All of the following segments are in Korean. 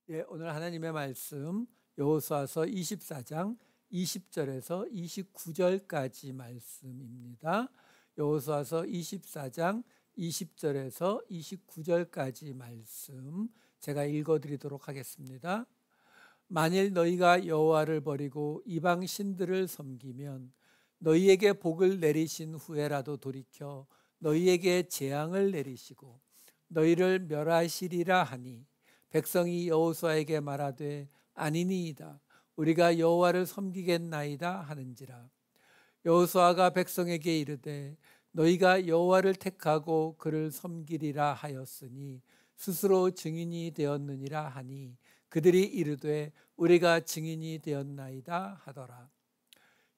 오늘 하나님의 말씀 여호수아서 24장 20절에서 29절까지 말씀입니다. 여호수아서 24장 20절에서 29절까지 말씀 제가 읽어드리도록 하겠습니다. 만일 너희가 여호와를 버리고 이방 신들을 섬기면 너희에게 복을 내리신 후에라도 돌이켜 너희에게 재앙을 내리시고 너희를 멸하시리라 하니 백성이 여호수아에게 말하되 아니니이다 우리가 여호와를 섬기겠나이다 하는지라. 여호수아가 백성에게 이르되 너희가 여호와를 택하고 그를 섬기리라 하였으니 스스로 증인이 되었느니라 하니 그들이 이르되 우리가 증인이 되었나이다 하더라.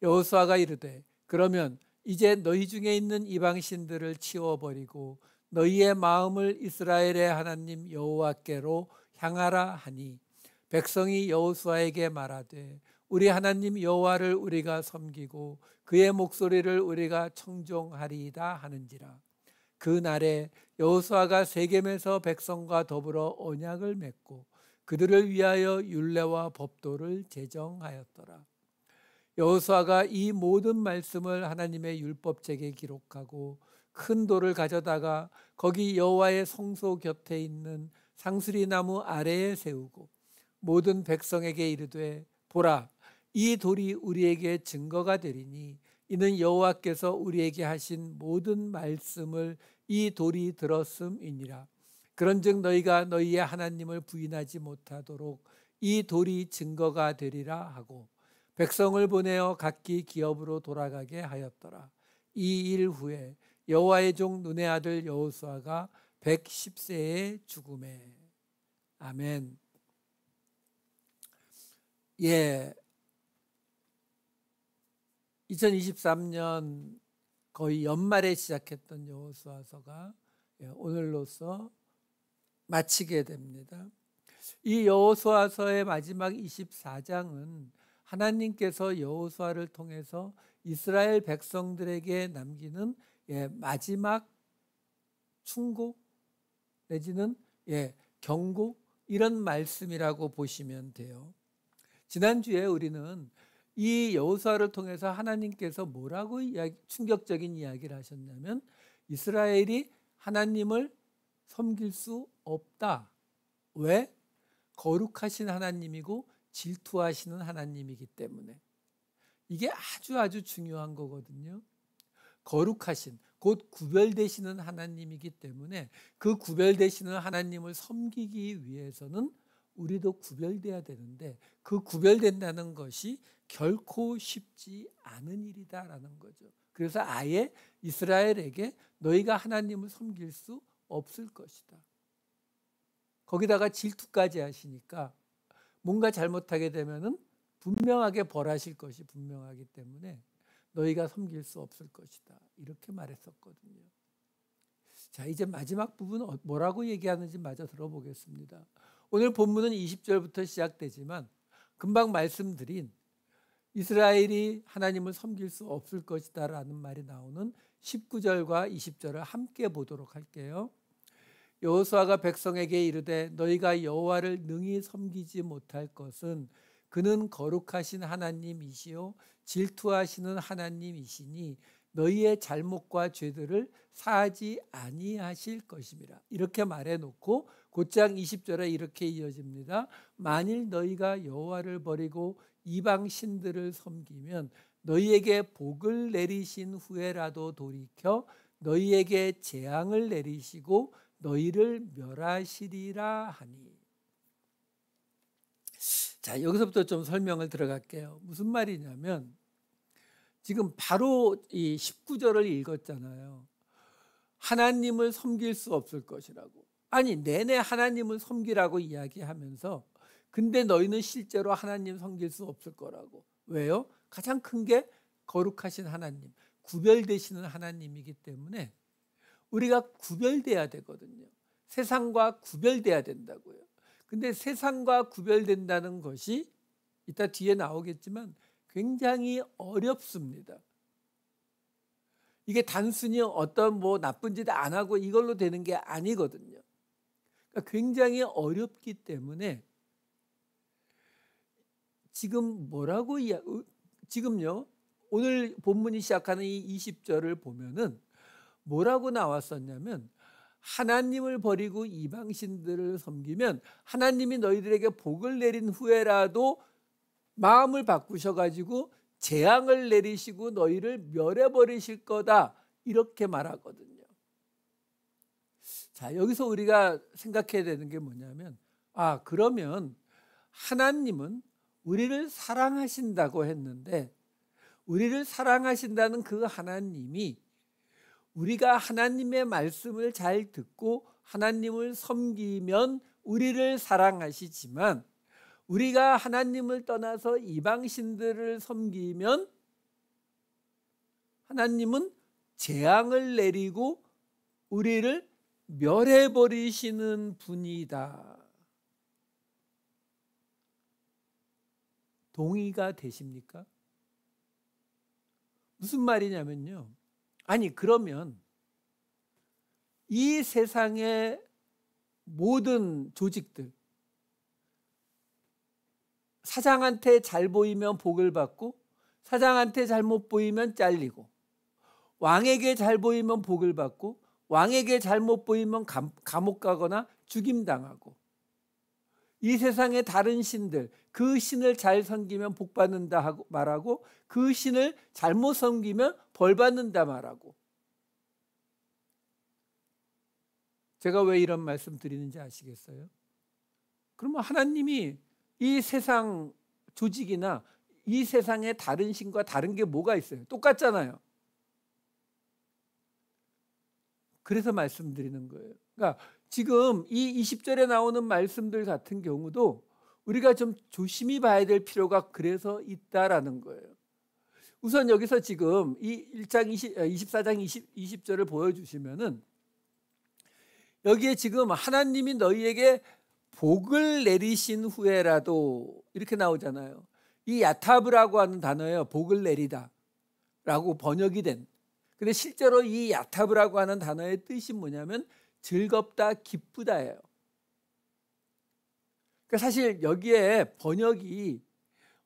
여호수아가 이르되 그러면 이제 너희 중에 있는 이방 신들을 치워버리고 너희의 마음을 이스라엘의 하나님 여호와께로 향하라 하니 백성이 여호수아에게 말하되 우리 하나님 여호와를 우리가 섬기고 그의 목소리를 우리가 청종하리이다 하는지라. 그 날에 여호수아가 세겜에서 백성과 더불어 언약을 맺고 그들을 위하여 율례와 법도를 제정하였더라. 여호수아가 이 모든 말씀을 하나님의 율법책에 기록하고 큰 돌을 가져다가 거기 여호와의 성소 곁에 있는 상수리 나무 아래에 세우고 모든 백성에게 이르되 보라 이 돌이 우리에게 증거가 되리니 이는 여호와께서 우리에게 하신 모든 말씀을 이 돌이 들었음이니라. 그런즉 너희가 너희의 하나님을 부인하지 못하도록 이 돌이 증거가 되리라 하고 백성을 보내어 각기 기업으로 돌아가게 하였더라. 이 일 후에 여호와의 종 눈의 아들 여호수아가 110세에 죽음에. 아멘. 2023년 거의 연말에 시작했던 여호수아서가 오늘로써 마치게 됩니다. 이 여호수아서의 마지막 24장은 하나님께서 여호수아를 통해서 이스라엘 백성들에게 남기는 마지막 충고 내지는 경고 이런 말씀이라고 보시면 돼요. 지난주에 우리는 이 여호수아를 통해서 하나님께서 뭐라고 충격적인 이야기를 하셨냐면 이스라엘이 하나님을 섬길 수 없다. 왜? 거룩하신 하나님이고 질투하시는 하나님이기 때문에. 이게 아주 중요한 거거든요. 거룩하신 곧 구별되시는 하나님이기 때문에 그 구별되시는 하나님을 섬기기 위해서는 우리도 구별돼야 되는데 그 구별된다는 것이 결코 쉽지 않은 일이다라는 거죠. 그래서 아예 이스라엘에게 너희가 하나님을 섬길 수 없을 것이다. 거기다가 질투까지 하시니까 뭔가 잘못하게 되면은 분명하게 벌하실 것이 분명하기 때문에 너희가 섬길 수 없을 것이다. 이렇게 말했었거든요. 자, 이제 마지막 부분 뭐라고 얘기하는지 마저 들어보겠습니다. 오늘 본문은 20절부터 시작되지만 금방 말씀드린 이스라엘이 하나님을 섬길 수 없을 것이다 라는 말이 나오는 19절과 20절을 함께 보도록 할게요. 여호수아가 백성에게 이르되 너희가 여호와를 능히 섬기지 못할 것은 그는 거룩하신 하나님이시요 질투하시는 하나님이시니 너희의 잘못과 죄들을 사하지 아니하실 것임이라. 이렇게 말해놓고 곧장 20절에 이렇게 이어집니다. 만일 너희가 여호와를 버리고 이방 신들을 섬기면 너희에게 복을 내리신 후에라도 돌이켜 너희에게 재앙을 내리시고 너희를 멸하시리라 하니. 자, 여기서부터 좀 설명을 들어갈게요. 무슨 말이냐면 지금 바로 이 19절을 읽었잖아요. 하나님을 섬길 수 없을 것이라고. 아니 내내 하나님을 섬기라고 이야기하면서 근데 너희는 실제로 하나님 섬길 수 없을 거라고. 왜요? 가장 큰 게 거룩하신 하나님, 구별되시는 하나님이기 때문에 우리가 구별돼야 되거든요. 세상과 구별돼야 된다고요. 근데 세상과 구별된다는 것이 이따 뒤에 나오겠지만 굉장히 어렵습니다. 이게 단순히 어떤 나쁜 짓 안 하고 이걸로 되는 게 아니거든요. 그러니까 굉장히 어렵기 때문에 지금 지금요 오늘 본문이 시작하는 이 20절을 보면은 뭐라고 나왔었냐면, 하나님을 버리고 이방신들을 섬기면 하나님이 너희들에게 복을 내린 후에라도 마음을 바꾸셔가지고 재앙을 내리시고 너희를 멸해버리실 거다, 이렇게 말하거든요. 자, 여기서 우리가 생각해야 되는 게 뭐냐면, 그러면 하나님은 우리를 사랑하신다고 했는데, 우리를 사랑하신다는 그 하나님이 우리가 하나님의 말씀을 잘 듣고 하나님을 섬기면 우리를 사랑하시지만, 우리가 하나님을 떠나서 이방신들을 섬기면 하나님은 재앙을 내리고 우리를 멸해버리시는 분이다. 동의가 되십니까? 무슨 말이냐면요, 그러면 이 세상의 모든 조직들, 사장한테 잘 보이면 복을 받고 사장한테 잘못 보이면 잘리고, 왕에게 잘 보이면 복을 받고 왕에게 잘못 보이면 감옥 가거나 죽임당하고, 이 세상의 다른 신들, 그 신을 잘 섬기면 복 받는다 하고 말하고, 그 신을 잘못 섬기면 벌 받는다 말하고. 제가 왜 이런 말씀 드리는지 아시겠어요? 그러면 하나님이 이 세상 조직이나 이 세상의 다른 신과 다른 게 뭐가 있어요? 똑같잖아요. 그래서 말씀드리는 거예요. 그러니까 지금 이 20절에 나오는 말씀들 같은 경우도 우리가 좀 조심히 봐야 될 필요가 그래서 있다라는 거예요. 우선 여기서 지금 이 24장 20절을 보여주시면은, 여기에 지금 하나님이 너희에게 복을 내리신 후에라도 이렇게 나오잖아요. 이 야타브라고 하는 단어예요. 복을 내리다 라고 번역이 된. 근데 실제로 이 야타브라고 하는 단어의 뜻이 뭐냐면 즐겁다, 기쁘다예요. 그러니까 사실 여기에 번역이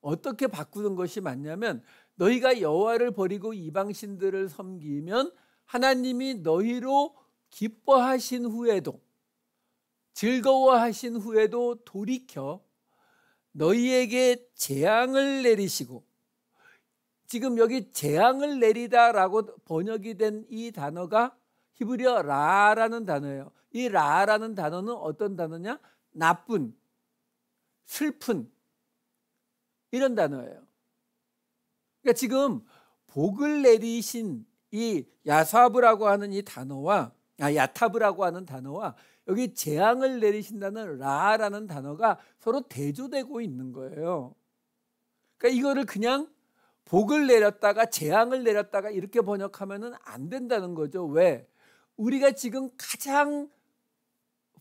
어떻게 바꾸는 것이 맞냐면, 너희가 여호와를 버리고 이방신들을 섬기면 하나님이 너희로 기뻐하신 후에도, 즐거워하신 후에도 돌이켜 너희에게 재앙을 내리시고, 지금 여기 재앙을 내리다라고 번역이 된 이 단어가 히브리어 라라는 단어예요. 이 라라는 단어는 어떤 단어냐? 나쁜, 슬픈, 이런 단어예요. 그러니까 지금 복을 내리신 이 야사브라고 하는 이 단어와 야타브라고 하는 단어와 여기 재앙을 내리신다는 라라는 단어가 서로 대조되고 있는 거예요. 그러니까 이거를 그냥 복을 내렸다가 재앙을 내렸다가 이렇게 번역하면은 안 된다는 거죠. 왜? 우리가 지금 가장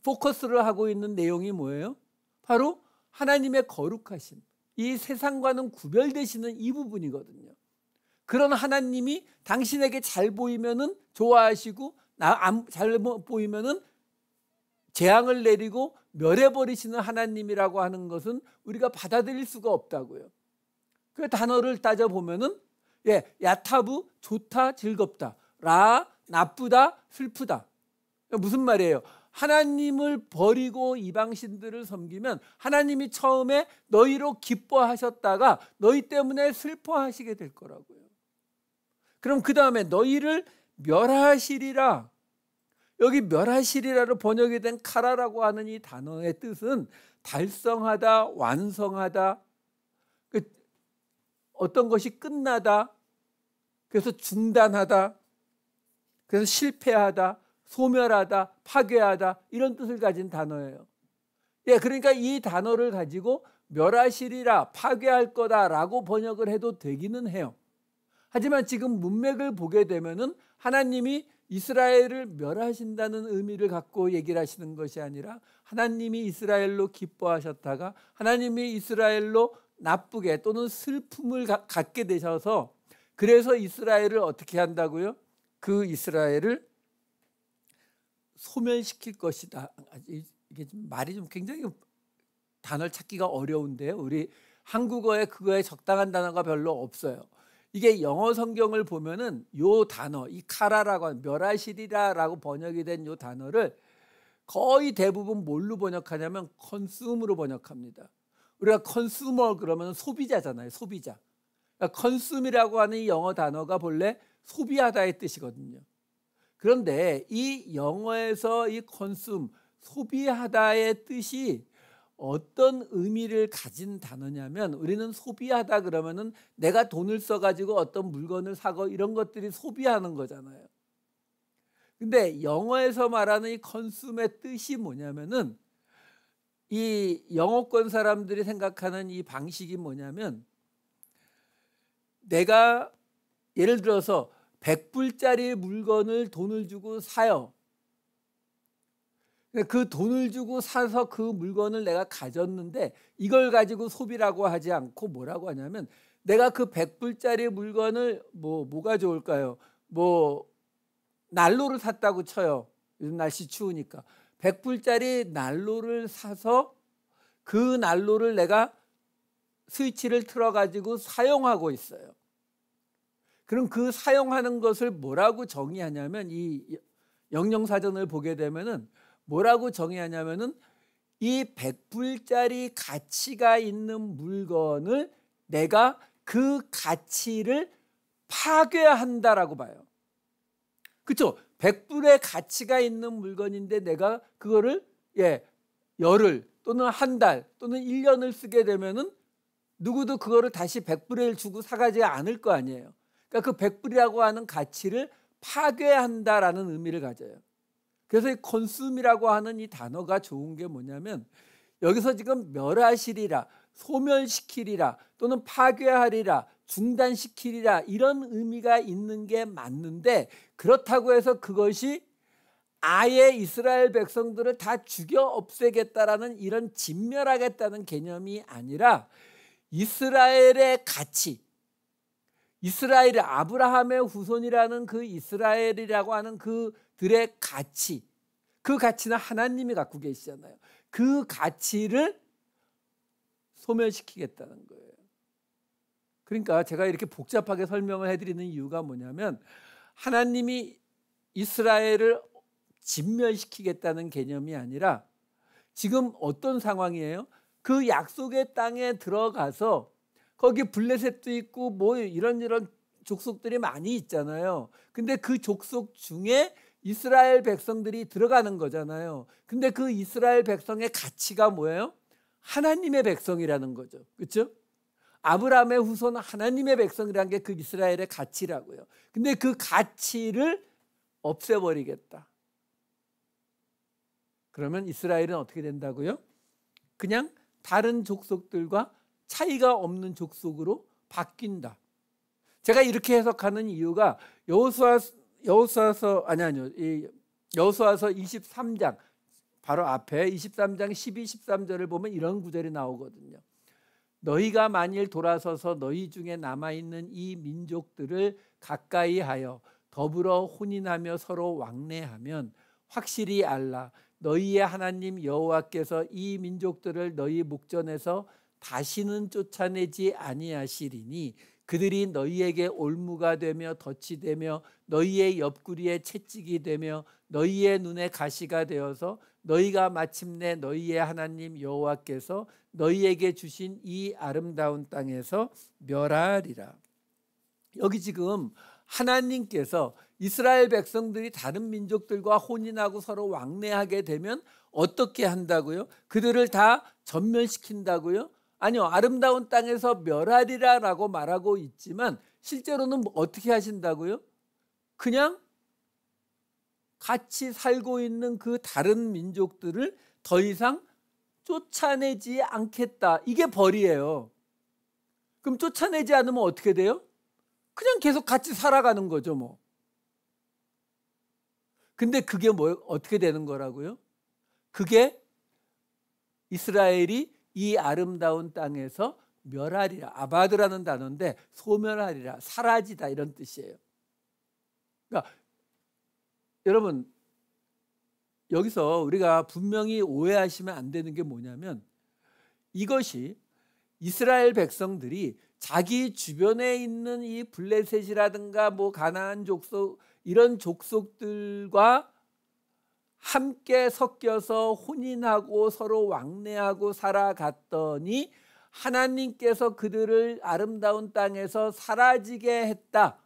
포커스를 하고 있는 내용이 뭐예요? 바로 하나님의 거룩하심, 이 세상과는 구별되시는 이 부분이거든요. 그런 하나님이 당신에게 잘 보이면은 좋아하시고 잘못 보이면은 재앙을 내리고 멸해버리시는 하나님이라고 하는 것은 우리가 받아들일 수가 없다고요. 그 단어를 따져보면은 야타브, 좋다, 즐겁다, 라, 나쁘다, 슬프다. 무슨 말이에요? 하나님을 버리고 이방신들을 섬기면 하나님이 처음에 너희로 기뻐하셨다가 너희 때문에 슬퍼하시게 될 거라고요. 그럼 그 다음에 너희를 멸하시리라. 여기 멸하시리라로 번역이 된 카라라고 하는 이 단어의 뜻은 달성하다, 완성하다, 어떤 것이 끝나다, 그래서 중단하다, 그래서 실패하다, 소멸하다, 파괴하다, 이런 뜻을 가진 단어예요. 그러니까 이 단어를 가지고 멸하시리라, 파괴할 거다라고 번역을 해도 되기는 해요. 하지만 지금 문맥을 보게 되면은 하나님이 이스라엘을 멸하신다는 의미를 갖고 얘기를 하시는 것이 아니라, 하나님이 이스라엘로 기뻐하셨다가 하나님이 이스라엘로 나쁘게 또는 슬픔을 갖게 되셔서, 그래서 이스라엘을 어떻게 한다고요? 그 이스라엘을 소멸시킬 것이다. 이게 좀 말이 좀 굉장히 단어를 찾기가 어려운데요. 우리 한국어에 그거에 적당한 단어가 별로 없어요. 이게 영어 성경을 보면은 요 단어, 이 카라라고 하는 멸하시리라라고 번역이 된 요 단어를 거의 대부분 뭘로 번역하냐면 컨숨으로 번역합니다. 우리가 컨슈머 그러면 소비자잖아요. 소비자. 그러니까 컨숨이라고 하는 이 영어 단어가 본래 소비하다의 뜻이거든요. 그런데 이 영어에서 이 컨숨, 소비하다의 뜻이 어떤 의미를 가진 단어냐면, 우리는 소비하다 그러면은 내가 돈을 써가지고 어떤 물건을 사고 이런 것들이 소비하는 거잖아요. 근데 영어에서 말하는 이 컨숨의 뜻이 뭐냐면은, 이 영어권 사람들이 생각하는 이 방식이 뭐냐면, 내가 예를 들어서 100불짜리 물건을 돈을 주고 사요. 그 돈을 주고 사서 그 물건을 내가 가졌는데, 이걸 가지고 소비라고 하지 않고 뭐라고 하냐면, 내가 그 100불짜리 물건을 뭐가 좋을까요? 난로를 샀다고 쳐요. 요즘 날씨 추우니까 100불짜리 난로를 사서 그 난로를 내가 스위치를 틀어 가지고 사용하고 있어요. 그럼 그 사용하는 것을 뭐라고 정의하냐면, 이 영영사전을 보게 되면은 뭐라고 정의하냐면은, 이 100불짜리 가치가 있는 물건을 내가 그 가치를 파괴한다라고 봐요. 그렇죠? 100불의 가치가 있는 물건인데 내가 그거를 열흘 또는 한 달 또는 1년을 쓰게 되면은 누구도 그거를 다시 100불을 주고 사가지 않을 거 아니에요. 그러니까 그 100불이라고 하는 가치를 파괴한다라는 의미를 가져요. 그래서 이 컨숨이라고 하는 이 단어가 좋은 게 뭐냐면, 여기서 지금 멸하시리라, 소멸시키리라 또는 파괴하리라, 중단시키리라 이런 의미가 있는 게 맞는데, 그렇다고 해서 그것이 아예 이스라엘 백성들을 다 죽여 없애겠다라는, 이런 진멸하겠다는 개념이 아니라, 이스라엘의 가치, 이스라엘의 아브라함의 후손이라는 그 이스라엘이라고 하는 그들의 가치, 그 가치는 하나님이 갖고 계시잖아요. 그 가치를 소멸시키겠다는 거예요. 그러니까 제가 이렇게 복잡하게 설명을 해드리는 이유가 뭐냐면, 하나님이 이스라엘을 진멸시키겠다는 개념이 아니라, 지금 어떤 상황이에요? 그 약속의 땅에 들어가서 거기 블레셋도 있고 이런 족속들이 많이 있잖아요. 근데 그 족속 중에 이스라엘 백성들이 들어가는 거잖아요. 근데 그 이스라엘 백성의 가치가 뭐예요? 하나님의 백성이라는 거죠. 그렇죠? 아브라함의 후손은 하나님의 백성이라는 게 그 이스라엘의 가치라고요. 근데 그 가치를 없애버리겠다. 그러면 이스라엘은 어떻게 된다고요? 그냥 다른 족속들과 차이가 없는 족속으로 바뀐다. 제가 이렇게 해석하는 이유가 여호수아서 23장 바로 앞에 23장 12, 13절을 보면 이런 구절이 나오거든요. 너희가 만일 돌아서서 너희 중에 남아있는 이 민족들을 가까이 하여 더불어 혼인하며 서로 왕래하면 확실히 알라. 너희의 하나님 여호와께서 이 민족들을 너희 목전에서 다시는 쫓아내지 아니하시리니 그들이 너희에게 올무가 되며 덫이 되며 너희의 옆구리에 채찍이 되며 너희의 눈에 가시가 되어서 너희가 마침내 너희의 하나님 여호와께서 너희에게 주신 이 아름다운 땅에서 멸하리라. 여기 지금 하나님께서 이스라엘 백성들이 다른 민족들과 혼인하고 서로 왕래하게 되면 어떻게 한다고요? 그들을 다 전멸시킨다고요? 아니요, 아름다운 땅에서 멸하리라라고 말하고 있지만 실제로는 어떻게 하신다고요? 그냥 같이 살고 있는 그 다른 민족들을 더 이상 쫓아내지 않겠다. 이게 벌이에요. 그럼 쫓아내지 않으면 어떻게 돼요? 그냥 계속 같이 살아가는 거죠, 뭐. 근데 그게 어떻게 되는 거라고요? 그게 이스라엘이 이 아름다운 땅에서 멸하리라. 아바드라는 단어인데 소멸하리라, 사라지다 이런 뜻이에요. 그러니까 여러분, 여기서 우리가 분명히 오해하시면 안 되는 게 뭐냐면, 이것이 이스라엘 백성들이 자기 주변에 있는 이 블레셋이라든가 뭐 가나안 족속 이런 족속들과 함께 섞여서 혼인하고 서로 왕래하고 살아갔더니 하나님께서 그들을 아름다운 땅에서 사라지게 했다.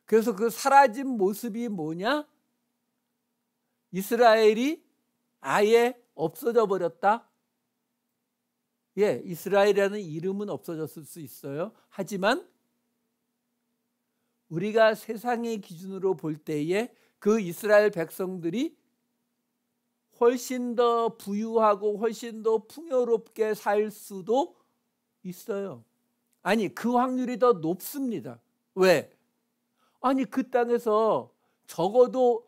그래서 그 사라진 모습이 뭐냐? 이스라엘이 아예 없어져 버렸다. 예, 이스라엘이라는 이름은 없어졌을 수 있어요. 하지만 우리가 세상의 기준으로 볼 때에 그 이스라엘 백성들이 훨씬 더 부유하고 훨씬 더 풍요롭게 살 수도 있어요. 아니, 그 확률이 더 높습니다. 왜? 아니, 그 땅에서 적어도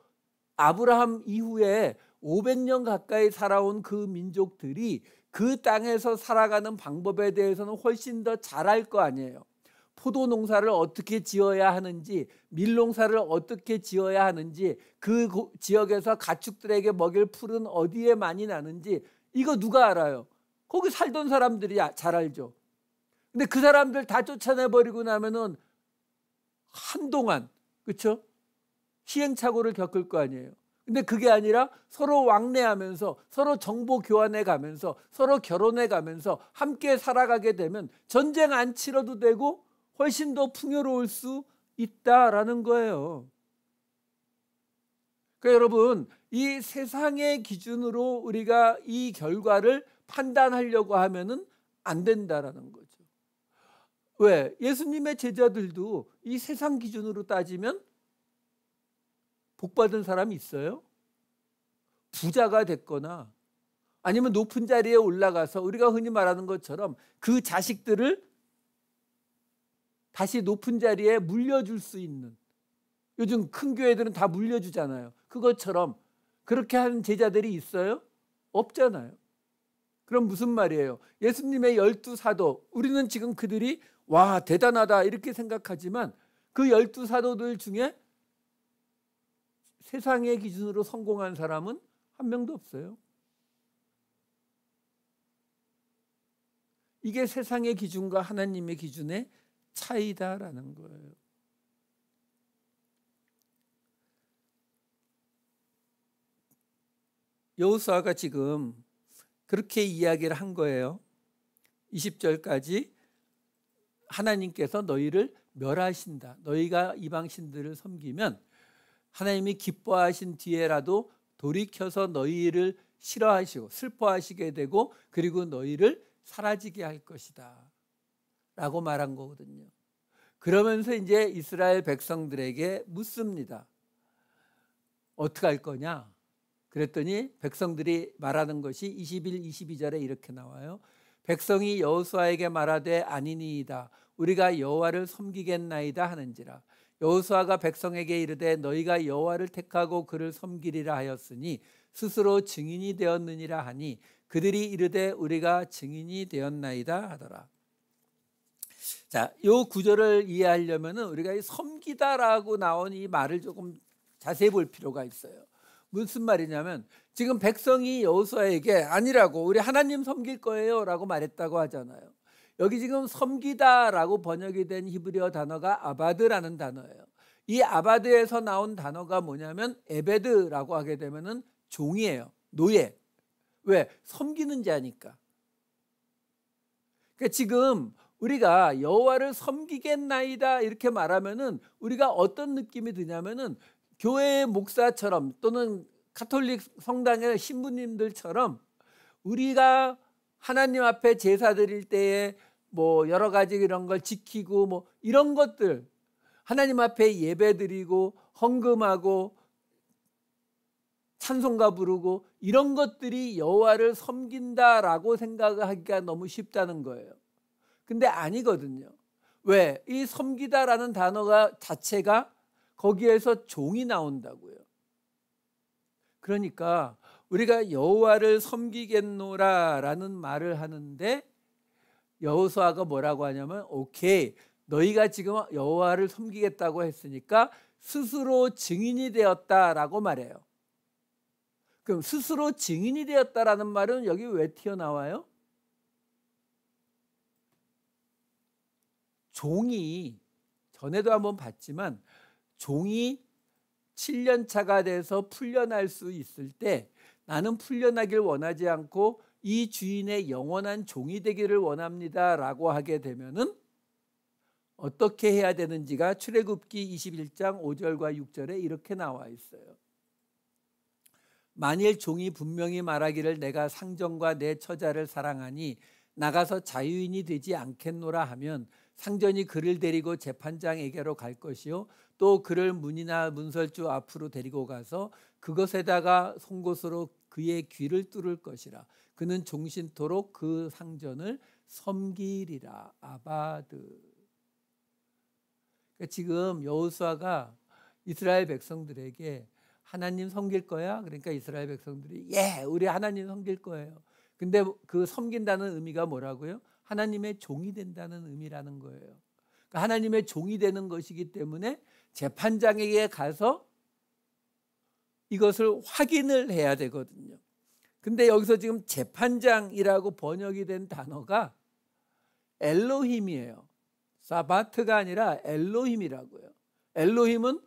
아브라함 이후에 500년 가까이 살아온 그 민족들이 그 땅에서 살아가는 방법에 대해서는 훨씬 더 잘 알 거 아니에요. 포도 농사를 어떻게 지어야 하는지, 밀 농사를 어떻게 지어야 하는지, 그 지역에서 가축들에게 먹일 풀은 어디에 많이 나는지 이거 누가 알아요? 거기 살던 사람들이 잘 알죠. 근데 그 사람들 다 쫓아내버리고 나면은 한동안, 그렇죠? 시행착오를 겪을 거 아니에요. 근데 그게 아니라 서로 왕래하면서 서로 정보 교환해 가면서 서로 결혼해 가면서 함께 살아가게 되면 전쟁 안 치러도 되고 훨씬 더 풍요로울 수 있다라는 거예요. 그러니까 여러분, 이 세상의 기준으로 우리가 이 결과를 판단하려고 하면은 안 된다라는 거죠. 왜? 예수님의 제자들도 이 세상 기준으로 따지면 복받은 사람이 있어요? 부자가 됐거나 아니면 높은 자리에 올라가서 우리가 흔히 말하는 것처럼 그 자식들을 다시 높은 자리에 물려줄 수 있는, 요즘 큰 교회들은 다 물려주잖아요. 그것처럼 그렇게 하는 제자들이 있어요? 없잖아요. 그럼 무슨 말이에요? 예수님의 12사도, 우리는 지금 그들이 와 대단하다 이렇게 생각하지만 그 12사도들 중에 세상의 기준으로 성공한 사람은 한 명도 없어요. 이게 세상의 기준과 하나님의 기준의 차이다라는 거예요. 여호수아가 지금 그렇게 이야기를 한 거예요. 20절까지 하나님께서 너희를 멸하신다. 너희가 이방 신들을 섬기면 하나님이 기뻐하신 뒤에라도 돌이켜서 너희를 싫어하시고 슬퍼하시게 되고 그리고 너희를 사라지게 할 것이다 라고 말한 거거든요. 그러면서 이제 이스라엘 백성들에게 묻습니다. 어떻게 할 거냐? 그랬더니 백성들이 말하는 것이 21, 22절에 이렇게 나와요. 백성이 여호수아에게 말하되 아니니이다. 우리가 여호와를 섬기겠나이다 하는지라. 여호수아가 백성에게 이르되 너희가 여호와를 택하고 그를 섬기리라 하였으니 스스로 증인이 되었느니라 하니 그들이 이르되 우리가 증인이 되었나이다 하더라. 자, 이 구절을 이해하려면은 우리가 이 섬기다라고 나온 이 말을 조금 자세히 볼 필요가 있어요. 무슨 말이냐면 지금 백성이 여호수아에게 아니라고 우리 하나님 섬길 거예요 라고 말했다고 하잖아요. 여기 지금 섬기다라고 번역이 된 히브리어 단어가 아바드라는 단어예요. 이 아바드에서 나온 단어가 뭐냐면 에베드라고 하게 되면은 종이에요. 노예. 왜? 섬기는 자니까. 그러니까 지금 우리가 여호와를 섬기겠나이다 이렇게 말하면은 우리가 어떤 느낌이 드냐면은 교회의 목사처럼 또는 가톨릭 성당의 신부님들처럼 우리가 하나님 앞에 제사 드릴 때에 뭐 여러 가지 이런 걸 지키고 뭐 이런 것들 하나님 앞에 예배 드리고 헌금하고 찬송가 부르고 이런 것들이 여호와를 섬긴다라고 생각하기가 너무 쉽다는 거예요. 근데 아니거든요. 왜? 이 섬기다라는 단어가 자체가 거기에서 종이 나온다고요. 그러니까 우리가 여호와를 섬기겠노라라는 말을 하는데 여호수아가 뭐라고 하냐면 오케이, 너희가 지금 여호와를 섬기겠다고 했으니까 스스로 증인이 되었다라고 말해요. 그럼 스스로 증인이 되었다라는 말은 여기 왜 튀어나와요? 종이 전에도 한번 봤지만 종이 7년 차가 돼서 풀려날 수 있을 때 나는 풀려나길 원하지 않고 이 주인의 영원한 종이 되기를 원합니다 라고 하게 되면은 어떻게 해야 되는지가 출애굽기 21장 5절과 6절에 이렇게 나와 있어요. 만일 종이 분명히 말하기를 내가 상전과 내 처자를 사랑하니 나가서 자유인이 되지 않겠노라 하면 상전이 그를 데리고 재판장에게로 갈 것이요 또 그를 문이나 문설주 앞으로 데리고 가서 그것에다가 송곳으로 그의 귀를 뚫을 것이라. 그는 종신토록 그 상전을 섬기리라. 아바드. 그러니까 지금 여호수아가 이스라엘 백성들에게 하나님 섬길 거야? 그러니까 이스라엘 백성들이 예, 우리 하나님 섬길 거예요. 근데 그 섬긴다는 의미가 뭐라고요? 하나님의 종이 된다는 의미라는 거예요. 그러니까 하나님의 종이 되는 것이기 때문에 재판장에게 가서 이것을 확인을 해야 되거든요. 근데 여기서 지금 재판장이라고 번역이 된 단어가 엘로힘이에요. 사바트가 아니라 엘로힘이라고요. 엘로힘은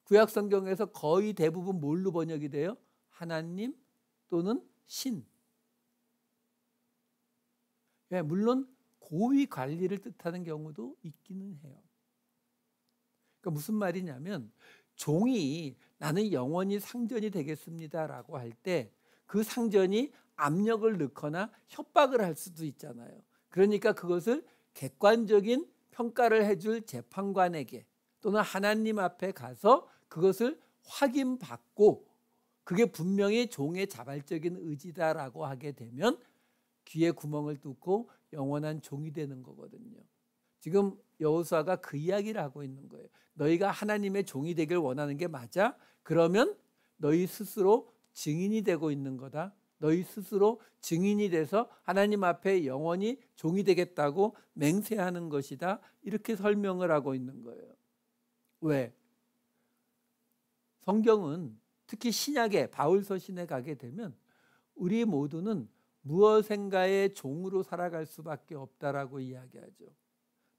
구약 성경에서 거의 대부분 뭘로 번역이 돼요? 하나님 또는 신. 예, 물론 고위 관리를 뜻하는 경우도 있기는 해요. 그러니까 무슨 말이냐면 종이 나는 영원히 상전이 되겠습니다라고 할 때 그 상전이 압력을 넣거나 협박을 할 수도 있잖아요. 그러니까 그것을 객관적인 평가를 해줄 재판관에게 또는 하나님 앞에 가서 그것을 확인받고 그게 분명히 종의 자발적인 의지다라고 하게 되면 귀에 구멍을 뚫고 영원한 종이 되는 거거든요. 지금 여호수아가 그 이야기를 하고 있는 거예요. 너희가 하나님의 종이 되길 원하는 게 맞아? 그러면 너희 스스로 증인이 되고 있는 거다. 너희 스스로 증인이 돼서 하나님 앞에 영원히 종이 되겠다고 맹세하는 것이다. 이렇게 설명을 하고 있는 거예요. 왜? 성경은 특히 신약에 바울서신에 가게 되면 우리 모두는 무엇인가의 종으로 살아갈 수밖에 없다라고 이야기하죠.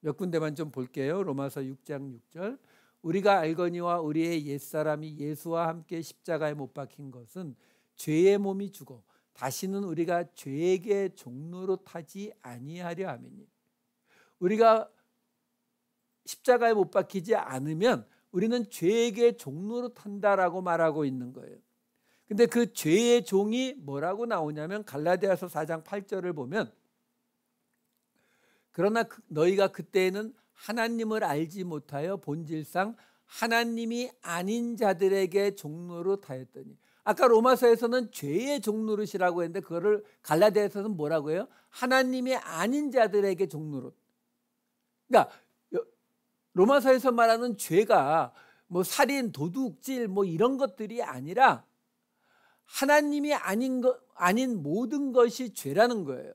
몇 군데만 좀 볼게요. 로마서 6장 6절. 우리가 알거니와 우리의 옛사람이 예수와 함께 십자가에 못 박힌 것은 죄의 몸이 죽어 다시는 우리가 죄에게 종로로 타지 아니하려 함이니. 우리가 십자가에 못 박히지 않으면 우리는 죄에게 종로로 탄다라고 말하고 있는 거예요. 근데 그 죄의 종이 뭐라고 나오냐면 갈라디아서 4장 8절을 보면 그러나 너희가 그때에는 하나님을 알지 못하여 본질상 하나님이 아닌 자들에게 종로로 타였더니. 아까 로마서에서는 죄의 종노릇이라고 했는데 그거를 갈라디아서는 뭐라고 해요? 하나님이 아닌 자들에게 종노릇. 그러니까 로마서에서 말하는 죄가 뭐 살인, 도둑질 뭐 이런 것들이 아니라 하나님이 아닌 모든 것이 죄라는 거예요.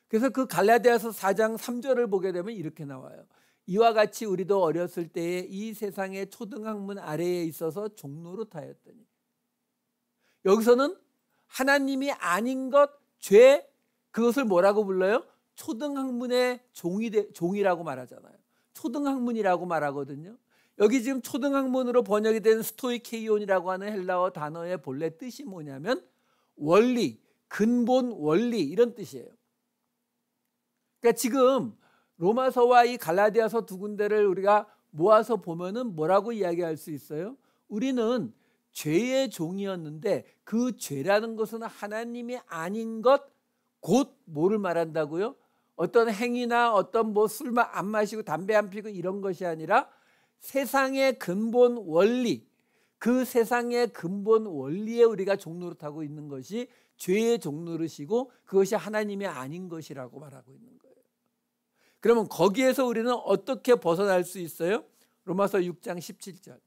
그래서 그 갈라디아서 4장 3절을 보게 되면 이렇게 나와요. 이와 같이 우리도 어렸을 때에 이 세상의 초등학문 아래에 있어서 종노릇하였더니. 여기서는 하나님이 아닌 것, 죄, 그것을 뭐라고 불러요? 초등학문의 종이라고 말하잖아요. 초등학문이라고 말하거든요. 여기 지금 초등학문으로 번역이 된 스토이케이온이라고 하는 헬라어 단어의 본래 뜻이 뭐냐면 원리, 근본 원리 이런 뜻이에요. 그러니까 지금 로마서와 이 갈라디아서 두 군데를 우리가 모아서 보면은 뭐라고 이야기할 수 있어요? 우리는 죄의 종이었는데 그 죄라는 것은 하나님이 아닌 것, 곧 뭐를 말한다고요? 어떤 행위나 어떤 뭐 술 안 마시고 담배 안 피고 이런 것이 아니라 세상의 근본 원리, 그 세상의 근본 원리에 우리가 종노릇하고 있는 것이 죄의 종노릇이고 그것이 하나님이 아닌 것이라고 말하고 있는 거예요. 그러면 거기에서 우리는 어떻게 벗어날 수 있어요? 로마서 6장 17절.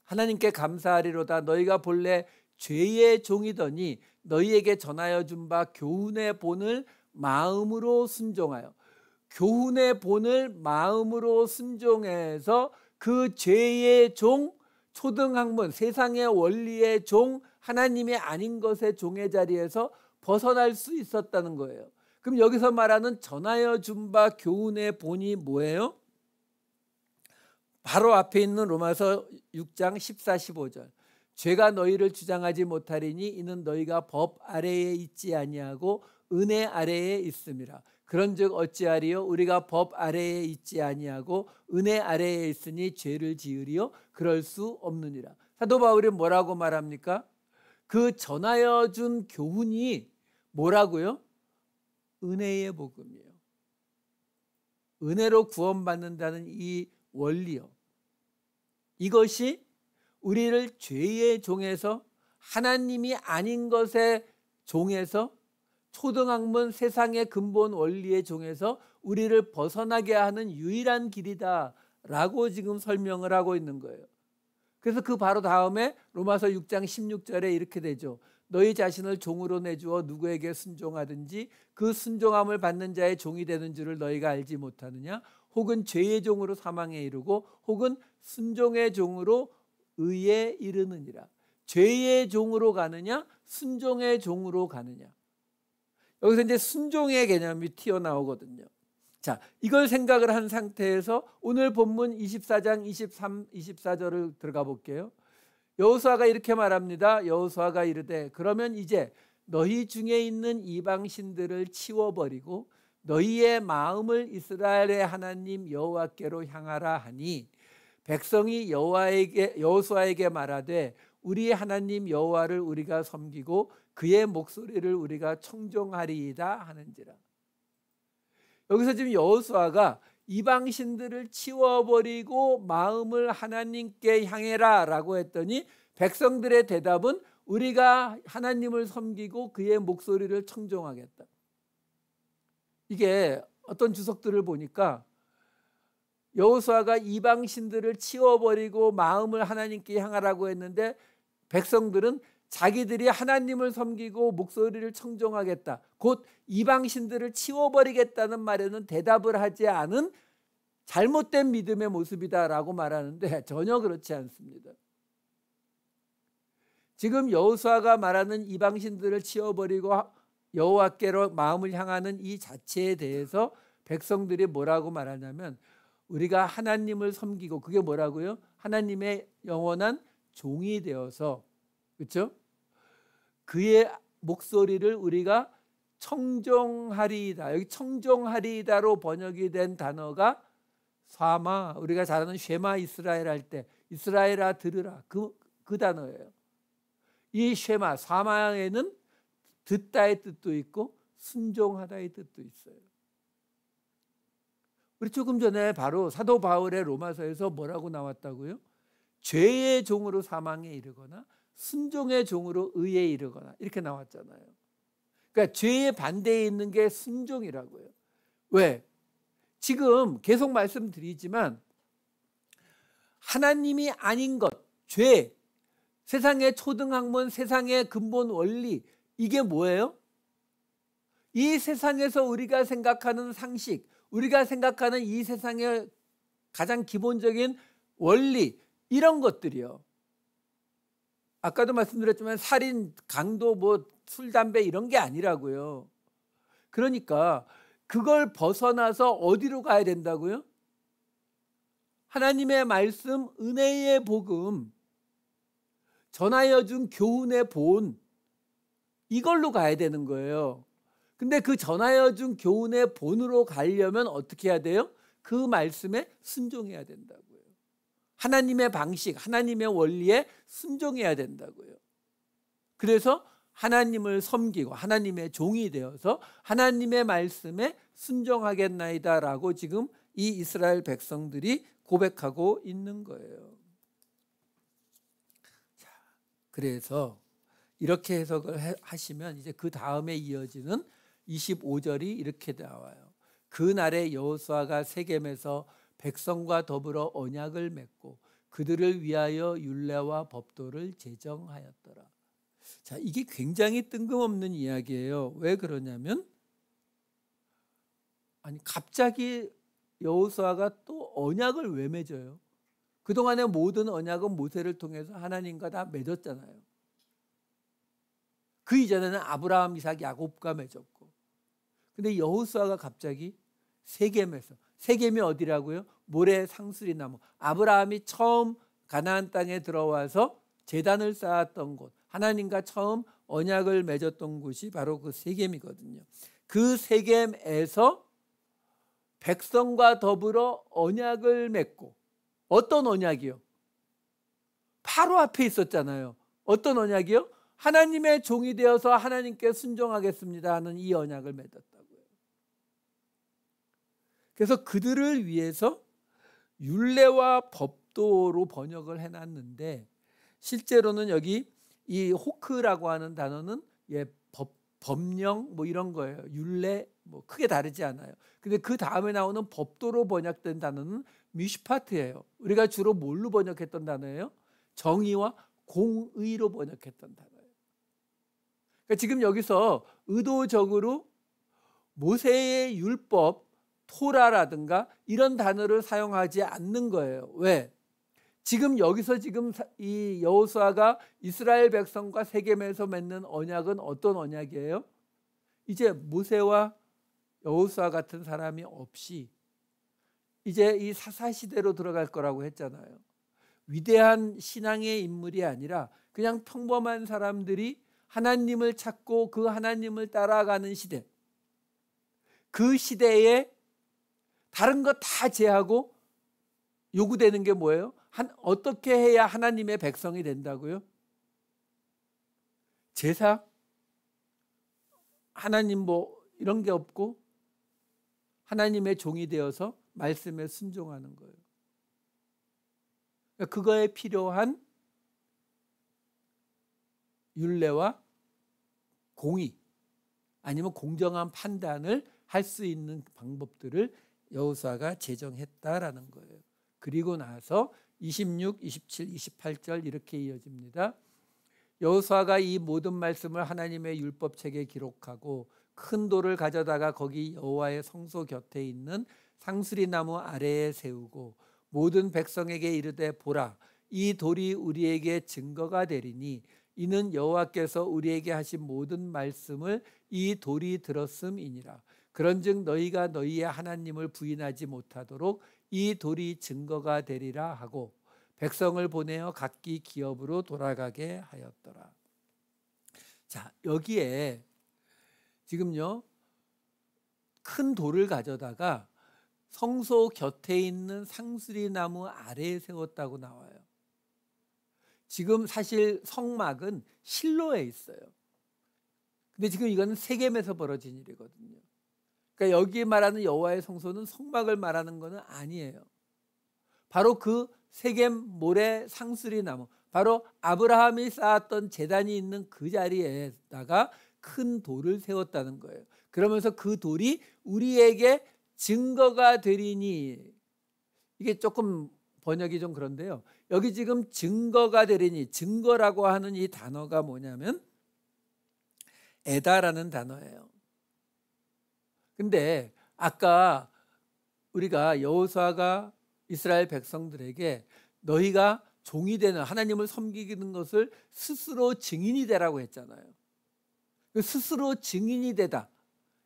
하나님께 감사하리로다. 너희가 본래 죄의 종이더니 너희에게 전하여 준 바 교훈의 본을 마음으로 순종하여. 교훈의 본을 마음으로 순종해서 그 죄의 종, 초등학문, 세상의 원리의 종, 하나님이 아닌 것의 종의 자리에서 벗어날 수 있었다는 거예요. 그럼 여기서 말하는 전하여 준 바 교훈의 본이 뭐예요? 바로 앞에 있는 로마서 6장 14, 15절. 죄가 너희를 주장하지 못하리니 이는 너희가 법 아래에 있지 아니하고 은혜 아래에 있음이라. 그런즉 어찌하리요? 우리가 법 아래에 있지 아니하고 은혜 아래에 있으니 죄를 지으리요? 그럴 수 없느니라. 사도 바울이 뭐라고 말합니까? 그 전하여 준 교훈이 뭐라고요? 은혜의 복음이에요. 은혜로 구원받는다는 이 원리요. 이것이 우리를 죄의 종에서 하나님이 아닌 것의 종에서 초등학문 세상의 근본 원리의 종에서 우리를 벗어나게 하는 유일한 길이다라고 지금 설명을 하고 있는 거예요. 그래서 그 바로 다음에 로마서 6장 16절에 이렇게 되죠. 너희 자신을 종으로 내주어 누구에게 순종하든지 그 순종함을 받는 자의 종이 되는 줄을 너희가 알지 못하느냐? 혹은 죄의 종으로 사망에 이르고 혹은 순종의 종으로 의에 이르느니라. 죄의 종으로 가느냐? 순종의 종으로 가느냐? 여기서 이제 순종의 개념이 튀어나오거든요. 자, 이걸 생각을 한 상태에서 오늘 본문 24장 23, 24절을 들어가 볼게요. 여호수아가 이렇게 말합니다. 여호수아가 이르되 그러면 이제 너희 중에 있는 이방신들을 치워버리고 너희의 마음을 이스라엘의 하나님 여호와께로 향하라 하니 백성이 여호수아에게 말하되 우리 하나님 여호와를 우리가 섬기고 그의 목소리를 우리가 청종하리이다 하는지라. 여기서 지금 여호수아가 이방신들을 치워버리고 마음을 하나님께 향해라 라고 했더니 백성들의 대답은 우리가 하나님을 섬기고 그의 목소리를 청종하겠다. 이게 어떤 주석들을 보니까 여호수아가 이방신들을 치워버리고 마음을 하나님께 향하라고 했는데 백성들은 자기들이 하나님을 섬기고 목소리를 청종하겠다, 곧 이방신들을 치워버리겠다는 말에는 대답을 하지 않은 잘못된 믿음의 모습이다라고 말하는데 전혀 그렇지 않습니다. 지금 여호수아가 말하는 이방신들을 치워버리고 여호와께로 마음을 향하는 이 자체에 대해서 백성들이 뭐라고 말하냐면 우리가 하나님을 섬기고, 그게 뭐라고요? 하나님의 영원한 종이 되어서, 그렇죠? 그의 목소리를 우리가 청종하리이다. 여기 청종하리이다로 번역이 된 단어가 사마, 우리가 잘 아는 쉐마 이스라엘 할 때 이스라엘아 들으라, 그 단어예요. 이 쉐마, 사마에는 듣다의 뜻도 있고 순종하다의 뜻도 있어요. 우리 조금 전에 바로 사도 바울의 로마서에서 뭐라고 나왔다고요? 죄의 종으로 사망에 이르거나 순종의 종으로 의에 이르거나 이렇게 나왔잖아요. 그러니까 죄의 반대에 있는 게 순종이라고요. 왜? 지금 계속 말씀드리지만 하나님이 아닌 것, 죄, 세상의 초등학문, 세상의 근본 원리, 이게 뭐예요? 이 세상에서 우리가 생각하는 상식, 우리가 생각하는 이 세상의 가장 기본적인 원리, 이런 것들이요. 아까도 말씀드렸지만 살인, 강도, 술, 담배 이런 게 아니라고요. 그러니까 그걸 벗어나서 어디로 가야 된다고요? 하나님의 말씀, 은혜의 복음, 전하여 준 교훈의 본, 이걸로 가야 되는 거예요. 근데 그 전하여 준 교훈의 본으로 가려면 어떻게 해야 돼요? 그 말씀에 순종해야 된다고요. 하나님의 방식, 하나님의 원리에 순종해야 된다고요. 그래서 하나님을 섬기고 하나님의 종이 되어서 하나님의 말씀에 순종하겠나이다 라고 지금 이 이스라엘 백성들이 고백하고 있는 거예요. 자, 그래서 이렇게 해석을 하시면 이제 그 다음에 이어지는 25절이 이렇게 나와요. 그날에 여호수아가 세겜에서 백성과 더불어 언약을 맺고 그들을 위하여 율례와 법도를 제정하였더라. 자, 이게 굉장히 뜬금없는 이야기예요. 왜 그러냐면 아니 갑자기 여호수아가 또 언약을 왜 맺어요? 그동안의 모든 언약은 모세를 통해서 하나님과 다 맺었잖아요. 그 이전에는 아브라함, 이삭, 야곱과 맺었고, 근데 여호수아가 갑자기 세겜에서, 세겜이 어디라고요? 모래 상수리 나무. 아브라함이 처음 가나안 땅에 들어와서 제단을 쌓았던 곳, 하나님과 처음 언약을 맺었던 곳이 바로 그 세겜이거든요. 그 세겜에서 백성과 더불어 언약을 맺고, 어떤 언약이요? 바로 앞에 있었잖아요. 어떤 언약이요? 하나님의 종이 되어서 하나님께 순종하겠습니다 하는 이 언약을 맺었다고요. 그래서 그들을 위해서 율례와 법도로 번역을 해놨는데, 실제로는 여기 이 호크라고 하는 단어는 법령 뭐 이런 거예요. 율례 뭐 크게 다르지 않아요. 근데 그 다음에 나오는 법도로 번역된 단어는 미슈파트예요. 우리가 주로 뭘로 번역했던 단어예요? 정의와 공의로 번역했던 단어예요. 그러니까 지금 여기서 의도적으로 모세의 율법, 토라라든가 이런 단어를 사용하지 않는 거예요. 왜? 지금 여기서 지금 이 여호수아가 이스라엘 백성과 세겜에서 맺는 언약은 어떤 언약이에요? 이제 모세와 여호수아 같은 사람이 없이 이제 이 사사 시대로 들어갈 거라고 했잖아요. 위대한 신앙의 인물이 아니라 그냥 평범한 사람들이 하나님을 찾고 그 하나님을 따라가는 시대. 그 시대에 다른 거 다 제하고 요구되는 게 뭐예요? 어떻게 해야 하나님의 백성이 된다고요? 제사? 하나님 뭐 이런 게 없고 하나님의 종이 되어서 말씀에 순종하는 거예요. 그거에 필요한 율례와 공의 아니면 공정한 판단을 할 수 있는 방법들을 여호수아가 제정했다라는 거예요. 그리고 나서 26, 27, 28절 이렇게 이어집니다. 여호수아가 이 모든 말씀을 하나님의 율법책에 기록하고 큰 돌을 가져다가 거기 여호와의 성소 곁에 있는 상수리 나무 아래에 세우고 모든 백성에게 이르되 보라, 이 돌이 우리에게 증거가 되리니 이는 여호와께서 우리에게 하신 모든 말씀을 이 돌이 들었음이니라. 그런즉 너희가 너희의 하나님을 부인하지 못하도록 이 돌이 증거가 되리라 하고 백성을 보내어 각기 기업으로 돌아가게 하였더라. 자, 여기에 지금요 큰 돌을 가져다가 성소 곁에 있는 상수리 나무 아래에 세웠다고 나와요. 지금 사실 성막은 실로에 있어요. 근데 지금 이거는 세겜에서 벌어진 일이거든요. 그러니까 여기 말하는 여호와의 성소는 성막을 말하는 것은 아니에요. 바로 그 세겜 모래 상수리 나무, 바로 아브라함이 쌓았던 제단이 있는 그 자리에다가 큰 돌을 세웠다는 거예요. 그러면서 그 돌이 우리에게 증거가 되리니, 이게 조금 번역이 좀 그런데요. 여기 지금 증거가 되리니, 증거라고 하는 이 단어가 뭐냐면 에다라는 단어예요. 근데 아까 우리가 여호수아가 이스라엘 백성들에게 너희가 종이 되는, 하나님을 섬기는 것을 스스로 증인이 되라고 했잖아요. 스스로 증인이 되다,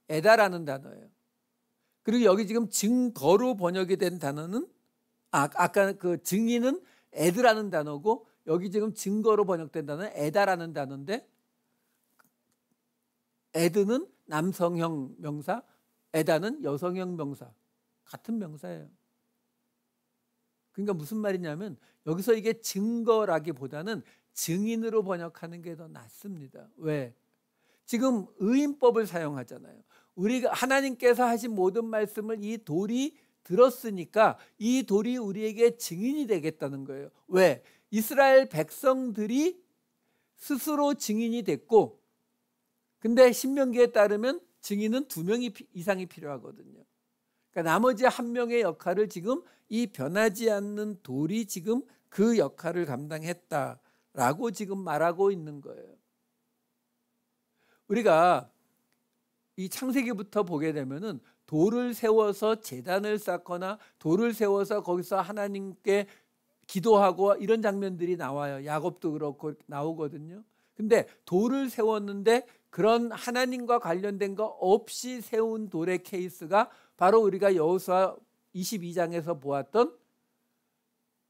에다라는 단어예요. 그리고 여기 지금 증거로 번역이 된 단어는 아까 그 증인은 에드라는 단어고 여기 지금 증거로 번역된 단어는 에다라는 단어인데, 에드는 남성형 명사, 에다는 여성형 명사, 같은 명사예요. 그러니까 무슨 말이냐면 여기서 이게 증거라기보다는 증인으로 번역하는 게 더 낫습니다. 왜? 지금 의인법을 사용하잖아요. 우리가 하나님께서 하신 모든 말씀을 이 돌이 들었으니까 이 돌이 우리에게 증인이 되겠다는 거예요. 왜? 이스라엘 백성들이 스스로 증인이 됐고, 근데 신명기에 따르면 증인은 2명 이상이 필요하거든요. 그러니까 나머지 1명의 역할을 지금 이 변하지 않는 돌이 지금 그 역할을 감당했다라고 지금 말하고 있는 거예요. 우리가 이 창세기부터 보게 되면은 돌을 세워서 제단을 쌓거나 돌을 세워서 거기서 하나님께 기도하고 이런 장면들이 나와요. 야곱도 그렇고 나오거든요. 근데 돌을 세웠는데 그런 하나님과 관련된 거 없이 세운 돌의 케이스가 바로 우리가 여호수아 22장에서 보았던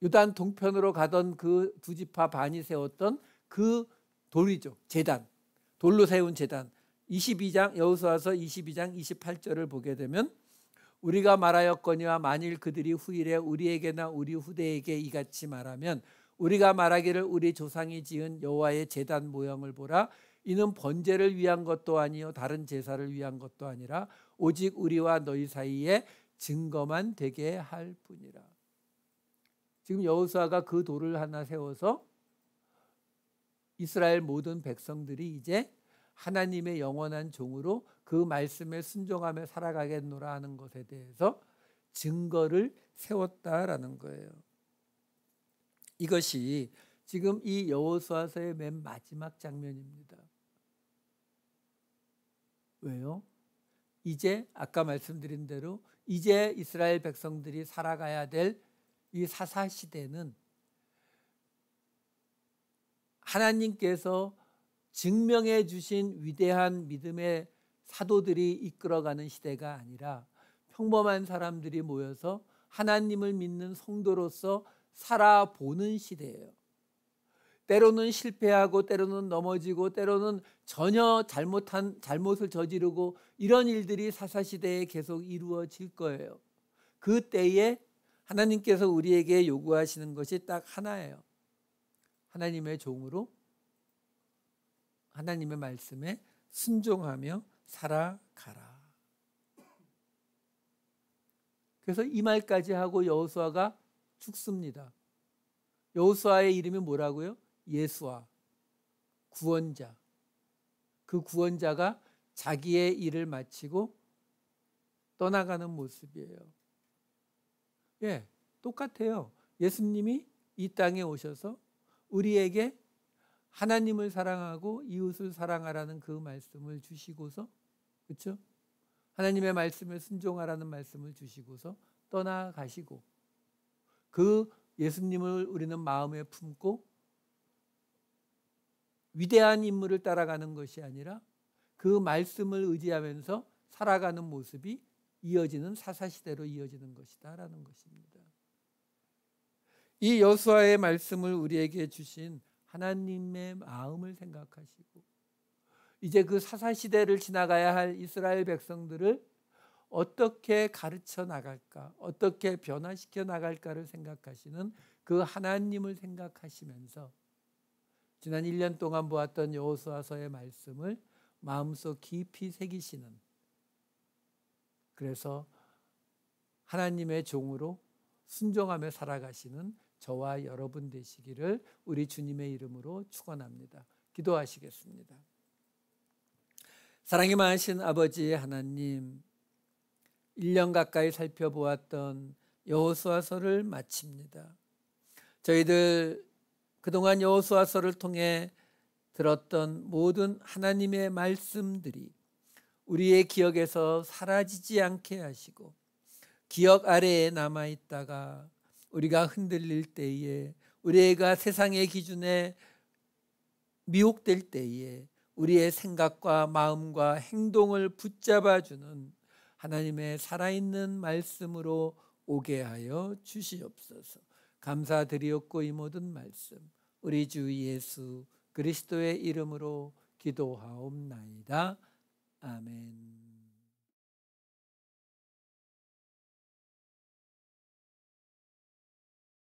요단 동편으로 가던 그 두 지파 반이 세웠던 그 돌이죠. 제단. 돌로 세운 제단. 22장 여호수아서 22장 28절을 보게 되면 우리가 말하였거니와 만일 그들이 후일에 우리에게나 우리 후대에게 이같이 말하면 우리가 말하기를 우리 조상이 지은 여호와의 제단 모형을 보라. 이는 번제를 위한 것도 아니요 다른 제사를 위한 것도 아니라 오직 우리와 너희 사이에 증거만 되게 할 뿐이라. 지금 여호수아가 그 돌을 하나 세워서 이스라엘 모든 백성들이 이제 하나님의 영원한 종으로 그 말씀에 순종하며 살아가겠노라 하는 것에 대해서 증거를 세웠다라는 거예요. 이것이 지금 이 여호수아서의 맨 마지막 장면입니다. 왜요? 이제 아까 말씀드린 대로 이제 이스라엘 백성들이 살아가야 될 이 사사시대는 하나님께서 증명해 주신 위대한 믿음의 사도들이 이끌어가는 시대가 아니라 평범한 사람들이 모여서 하나님을 믿는 성도로서 살아보는 시대예요. 때로는 실패하고 때로는 넘어지고 때로는 전혀 잘못을 저지르고 이런 일들이 사사시대에 계속 이루어질 거예요. 그때에 하나님께서 우리에게 요구하시는 것이 딱 하나예요. 하나님의 종으로 하나님의 말씀에 순종하며 살아가라. 그래서 이 말까지 하고 여호수아가 죽습니다. 여호수아의 이름이 뭐라고요? 예수아, 구원자. 그 구원자가 자기의 일을 마치고 떠나가는 모습이에요. 예, 똑같아요. 예수님이 이 땅에 오셔서 우리에게 하나님을 사랑하고 이웃을 사랑하라는 그 말씀을 주시고서, 그렇죠? 하나님의 말씀에 순종하라는 말씀을 주시고서 떠나가시고, 그 예수님을 우리는 마음에 품고 위대한 인물을 따라가는 것이 아니라 그 말씀을 의지하면서 살아가는 모습이 이어지는 사사시대로 이어지는 것이다라는 것입니다. 이 여호수아의 말씀을 우리에게 주신 하나님의 마음을 생각하시고 이제 그 사사시대를 지나가야 할 이스라엘 백성들을 어떻게 가르쳐 나갈까, 어떻게 변화시켜 나갈까를 생각하시는 그 하나님을 생각하시면서 지난 1년 동안 보았던 여호수아서의 말씀을 마음속 깊이 새기시는, 그래서 하나님의 종으로 순종하며 살아가시는 저와 여러분 되시기를 우리 주님의 이름으로 축원합니다. 기도하시겠습니다. 사랑이 많으신 아버지 하나님, 1년 가까이 살펴보았던 여호수아서를 마칩니다. 저희들 그동안 여호수아서를 통해 들었던 모든 하나님의 말씀들이 우리의 기억에서 사라지지 않게 하시고 기억 아래에 남아있다가 우리가 흔들릴 때에, 우리가 세상의 기준에 미혹될 때에 우리의 생각과 마음과 행동을 붙잡아주는 하나님의 살아있는 말씀으로 오게 하여 주시옵소서. 감사드리옵고 이 모든 말씀 우리 주 예수 그리스도의 이름으로 기도하옵나이다. 아멘.